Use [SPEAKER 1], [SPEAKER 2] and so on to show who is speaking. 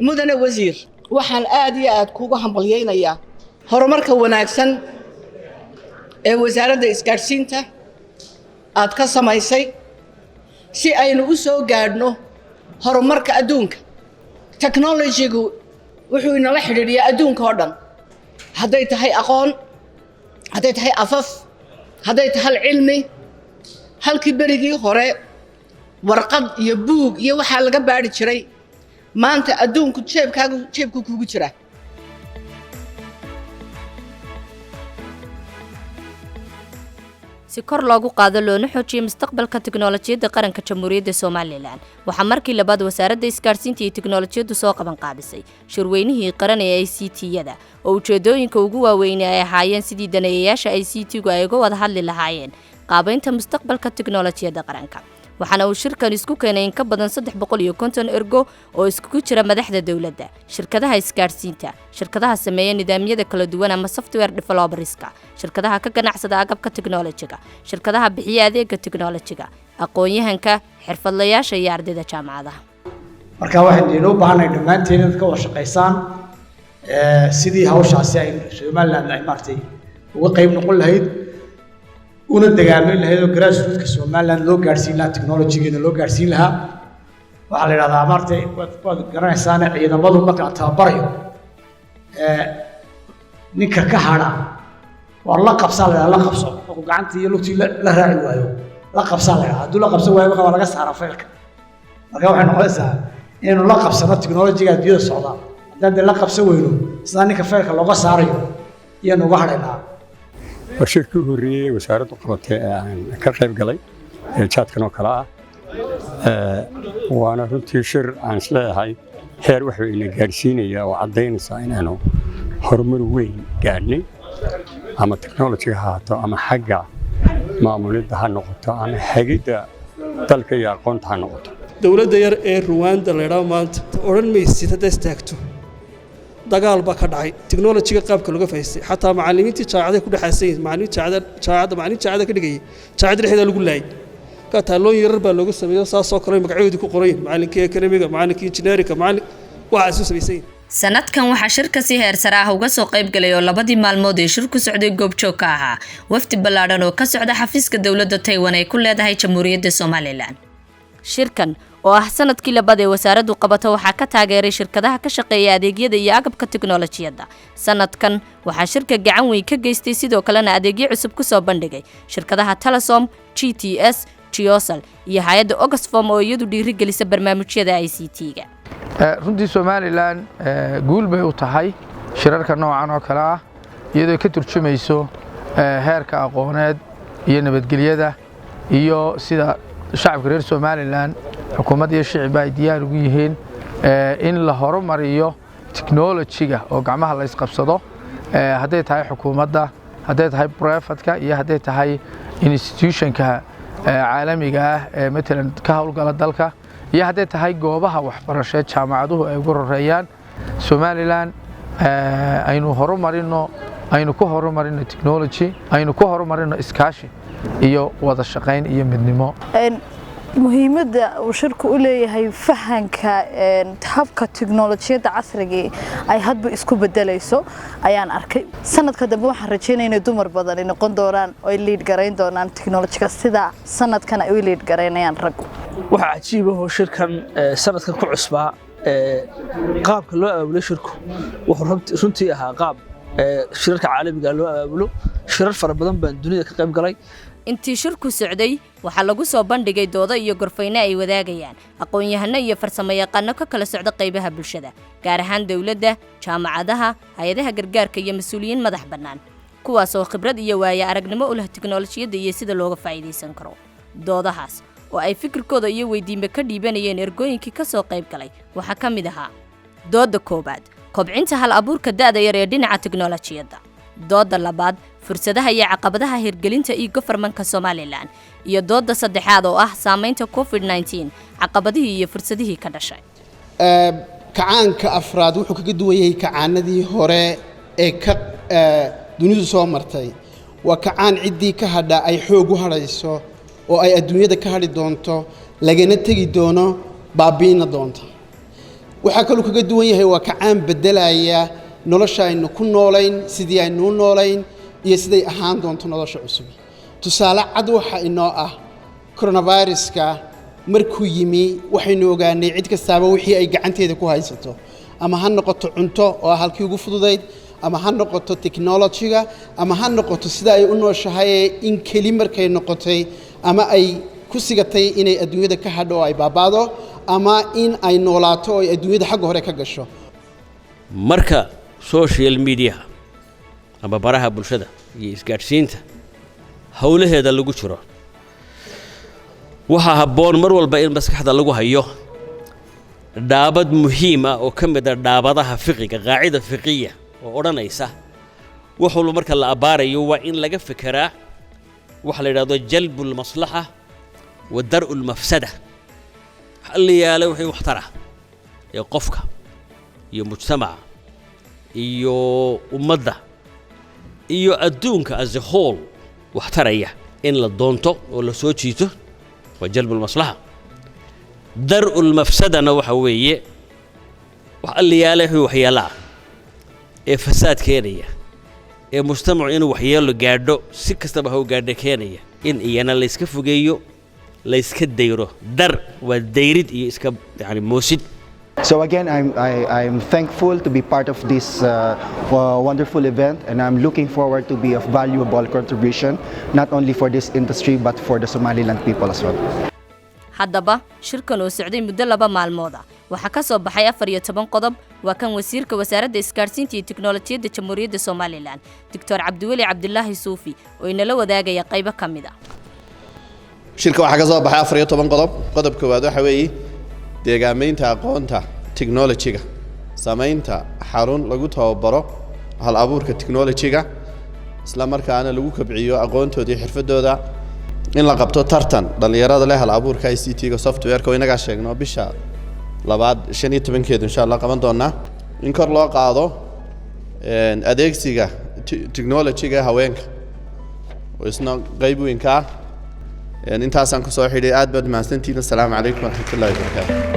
[SPEAKER 1] mudane wasiir waxaan aad iyo aad kuugu hambalyaynayaa horumarka wanaagsan ee wasaaradda isgaadhsiinta aad ka samaysay si aynu u soo gaadhno horumarka adduunka. Technology-gu wuxuu inala xidhiidhiyaa adduunka oo dhan, hadday tahay aqoon, hadday tahay afaf, hadday tahay cilmi. halkii berigii hore warqad iyo buug iyo waxaa laga baadhi jiray, maanta adduunku jeebku kugu jira.
[SPEAKER 2] si kor loogu qaado loona xoojiyo mustaqbalka tiknoolajiyadda qaranka Jamhuuriyadda Soomaaliland waxa markii labaad wasaaradda isgaarsiinta iyo tiknoolajiyaddu soo qaban qaadisay shirweynihii qaran ee ICT-yada oo ujeedooyinka ugu waaweyn ay ahaayeen sidii daneeyayaasha ICT-gu ay uga wada hadli lahaayeen qaabaynta mustaqbalka tiknoolajiyadda qaranka. waxaana uu shirkan isku keenay in ka badan 350 ergo oo isku jira madaxda dawladda, shirkadaha isgaarsiinta, shirkadaha sameeya nidaamyada kala duwan ama software developerska, shirkadaha ka ganacsada agabka tiknoolajiga, shirkadaha bixiya adeegga tiknoolajiga, aqoon-yahanka, xirfadlayaasha iyo ardayda jaamacadaha.
[SPEAKER 3] marka waxaan u baahanahay dhammaanteen inaad ka wada shaqaysaan sidii hawshaasi ay Soomaaliland ay martay uga qayb noqon lahayd una dagaalmin lahayd oo grassroots-ka Soomaaliland loo gaarsiin lahaa technology-geeda loo gaarsiin lahaa. waxaa la yiraahdaa martay waad garanaysaan ciidamadu marka tababarayo ninka ka hara war la qabsan la qabso oo gacantii iyo lugtii la raaci waayo la qabsan hadduu la qabsan waayo waxa laga saaraa faylka. marka waxay noqonaysaa inuu la qabsano technology-ga adduunyada socda haddii la qabsan weyno sida ninka faylka looga saarayo iyo uga hadhaynaa.
[SPEAKER 4] shirkii horreeyay wasaaraddu qabatay aan ka qayb galay chatkan oo kala waana runtii shir aan isleeyahay heer wax weyn gaarsiinaya oo cadeynaysa inaanu horumar weyn gaarnay ama technology haato ama xagga maamulidda ha noqoto ama hagida dalka iyo aqoonta ha noqoto.
[SPEAKER 5] dawladda yar ee Rwanda la yiraahdo maanta oran maysid hadda istaagto dagaal ba ka dhacay technology-ga qaabka laga faa'iideystay xataa macallimiintii jaamacadaha ku dhaxaysay macallimiinta ka dhigay jaamacad dhexdeeda lagu laayay ka taaloo yarar baa looga sameeyo saasoo kale magacyadoodu ku qoray macallinkii academiga macallinkii engineering macallin waxa sameeyay.
[SPEAKER 2] sanadkan waxaa shirka si heer sare ah uga soo qayb galay oo labadii maalmood ee shirku socday goobjoog ka ahaa wafdi ballaaran oo ka socda xafiiska dawladda Taiwan ay ku leedahay Jamhuuriyadda Soomaaliland. shirkan oo ah sanadkii labaad ee wasaaraddu qabato waxaa ka taageeray shirkadaha ka shaqeeya adeegyada iyo agabka tiknoolajiyadda. sanadkan waxaa shirka gacan weyn ka geystay sidoo kalena adeegyo cusub ku soo bandhigay shirkadaha Telesom, GTS, Geosal iyo hay'adda Oxfam oo iyadu dhiirigelisa barnaamijyada ICT-ga.
[SPEAKER 6] runtii Soomaaliland guul bay u tahay shirarka noocan oo kale ah iyadoo ka turjumayso heerka aqooneed iyo nabadgelyada iyo sida shacabka reer Soomaaliland xukuumadda iyo shacabka ay diyaar ugu yihiin in la horumariyo technology-ga oo gacmaha la isqabsado hadday tahay xukuumadda, hadday tahay private-ka iyo hadday tahay institution-ka caalamiga ah ee matalan ka hawlgala dalka iyo hadday tahay goobaha waxbarasho jaamacaduhu ay ugu horeeyaan. Soomaaliland aynu horumarino ku horumarino technology, aynu ku horumarino iskaashi iyo wada shaqayn iyo midnimo.
[SPEAKER 7] muhiimadda uu shirku u leeyahay fahanka habka tiknoolajiyadda casriga ay hadba isku bedelayso ayaan arkay. sanadka dambe waxaan rajaynaynaa dumar badan noqon doonaan oo ay lead gareyn doonaan tiknoolajiga sida sanadkan ay u lead gareynayaan rag.
[SPEAKER 8] waxa cajiib ah oo shirkan sanadkan ku cusbaa qaabka loo aawilo shirku wuxuu runtii ahaa qaab shirarka caalamiga loo aawilo shirar fara badan baan dunida ka qayb galay.
[SPEAKER 2] intii shirku socday waxaa lagu soo bandhigay doodo iyo gorfayno ay wadaagayaan aqoon-yahano iyo farsamayaqaano ka kala socda qaybaha bulshada, gaar ahaan dawladda, jaamacadaha, hay'adaha gargaarka iyo mas'uuliyiin madax bannaan kuwaas oo khibrad iyo waayo aragnimo u leh tiknoolajiyadda iyo sida looga faa'iideysan karo. doodahaas oo ay fikirkooda iyo weydiinba ka dhiibanayeen ergooyinkii ka soo qayb galay waxaa ka mid ahaa dooda koobaad kobcinta hal abuurka da'da yar ee dhinaca tiknoolajiyadda, dooda labaad fursadaha iyo caqabadaha hirgelinta e-government-ka Soomaaliland iyo dooda saddexaad oo ah saameynta COVID-19 caqabadihii iyo fursadihii ka dhashay.
[SPEAKER 9] kacaanka afraad wuxuu kaga duwan yahay kacaanadii hore ee ka dunidu soo martay. waa kacaan ciddii ka hadha ay xoog u hadhayso oo ay adduunyada ka hadhi doonto lagana tegi doono baabiina doonta. waxaa kaloo kaga duwan yahay waa kacaan bedelaya nolosha aynu ku noolayn sidii aynu u noolayn iyo siday ahaan doonto nolosha cusub tusaale cad waxa inoo ah coronaviruska markuu yimi waxaynu ogaanay cid kastaaba wixii ay gacanteeda ku haysato ama ha noqoto cunto oo halkii ugu fududayd ama ha noqoto technology-ga ama ha noqoto sida ay u nooshahay in keli markay noqotay ama ay ku sigatay inay adduunyada ka hadho oo ay baabaado ama in ay noolaato oo ay adduunyada xagga hore ka gasho
[SPEAKER 10] marka social media ama baraha bulshada iyo isgaadhsiinta hawlaheeda lagu jiro waxa habboon mar walba in maskaxda lagu hayo dhaabad muhiim ah oo ka mid ah dhaabadaha fiqiga qaacida fiqiya oo odhanaysa wax walba marka la abaarayo waa in laga fikiraa waxa la yidhaahdo jalbul maslaxa wa dar'ul mafsada xalliyaale wixii waxtara ee qofka iyo mujtamaca iyo ummadda iyo adduunka as a whole waxtaraya in la doonto oo la soo jiito waa jalbul maslaxa dar'ul mafsadana waxa weeye wax alliyaale wixii waxyeelaa ee fasaad keenaya ee mujtamacu inuu waxyeelo gaadho si kastaba ha u gaadho keenaya in iyana la iska fogeeyo la iska dayro dar waa dayrid iyo iska yani moosid.
[SPEAKER 11] So again, I'm thankful to be part of this wonderful event, and I'm looking forward to be of valuable contribution, not only for this industry but for the Somaliland people as well.
[SPEAKER 2] haddaba shirkan oo socday muddo 2 maalmood ah waxa ka soo baxay 14 qodob waa kan wasiirka wasaaradda isgaarsiinta iyo tiknoolajiyadda Jamhuuriyadda Somaliland Dr. Cabdiweli Cabdullaahi Suufi oo inala wadaagaya qayb ka mid ah
[SPEAKER 12] shirka waxa ka soo baxay 14 qodob qodobka koowaad waxa weeye deegaameynta aqoonta technology-ga samaynta xarun lagu tababaro hal abuurka technology-ga isla markaana lagu kabciyo aqoontooda iyo xirfadooda in la qabto tartan dhalinyarada leh hal abuurka ICT-ga software-ka inaga sheegno bisha 15 insha Allah qaban doonaa in kor loo qaado adeegsiga technology-ga haweenka oo isna qayb weyn ka intaasaan ku soo xidhay aad baad mahadsantihiin. Assalaamu calaykum wa rahmatullaahi wa barakaatuh.